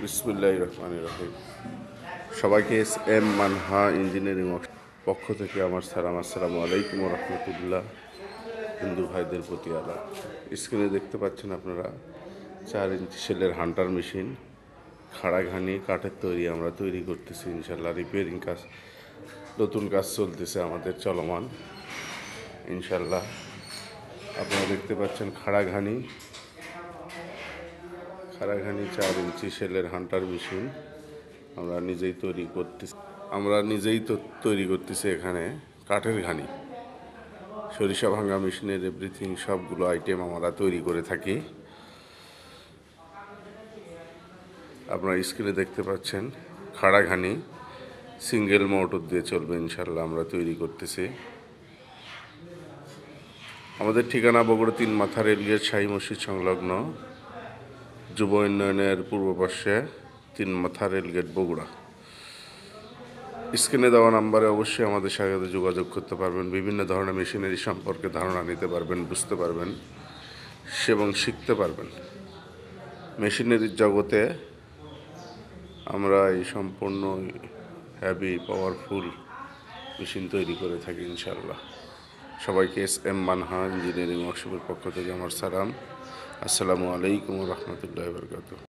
বিসমিল্লাহির রহমানির রহিম। সবাইকে এস মানহা ইঞ্জিনিয়ারিং পক্ষ থেকে আমার সালাম। আসসালামু আলাইকুম রহমতুল্লাহ। হিন্দু ভাইদের প্রতি আলাপ। স্ক্রিনে দেখতে পাচ্ছেন আপনারা 4 ইঞ্চি সেলের হান্টার মেশিন খাড়াঘানি কাঠের তৈরি আমরা তৈরি করতেছি ইনশাল্লাহ। রিপেয়ারিং কাজ, নতুন কাজ চলতেছে আমাদের চলমান ইনশাল্লাহ। আপনারা দেখতে পাচ্ছেন খাড়াঘানি 4 ইঞ্চি সেলের হান্টার মেশিন আমরা নিজেই তৈরি করতেছি এখানে কাঠের ঘানি, সরিষা ভাঙা মেশিনের এভরিথিং সবগুলো আইটেম আমরা তৈরি করে থাকি। আপনারা স্ক্রিনে দেখতে পাচ্ছেন খাড়াঘানি সিঙ্গেল মোটর দিয়ে চলবে ইনশাল্লাহ আমরা তৈরি করতেছি। আমাদের ঠিকানা বগুড়া 3 মাথা রেলগেট শাহী মসজিদ সংলগ্ন, যুব উন্নয়নের পূর্ব পাশে 3 মাথা রেলগেট বগুড়া। স্ক্রিনে দেওয়া নাম্বারে অবশ্যই আমাদের সাথে যোগাযোগ করতে পারবেন। বিভিন্ন ধরনের মেশিনারি সম্পর্কে ধারণা নিতে পারবেন, বুঝতে পারবেন এবং শিখতে পারবেন। মেশিনারির জগতে আমরা এই সম্পূর্ণ হ্যাভি পাওয়ারফুল মেশিন তৈরি করে থাকি ইনশাল্লাহ। সবাইকে এস মানহা ইঞ্জিনিয়ারিং ওয়ার্কশপের পক্ষ থেকে আমার সালাম। আসসালামু আলাইকুম রহমতুল্লাহ বরকাতুহ।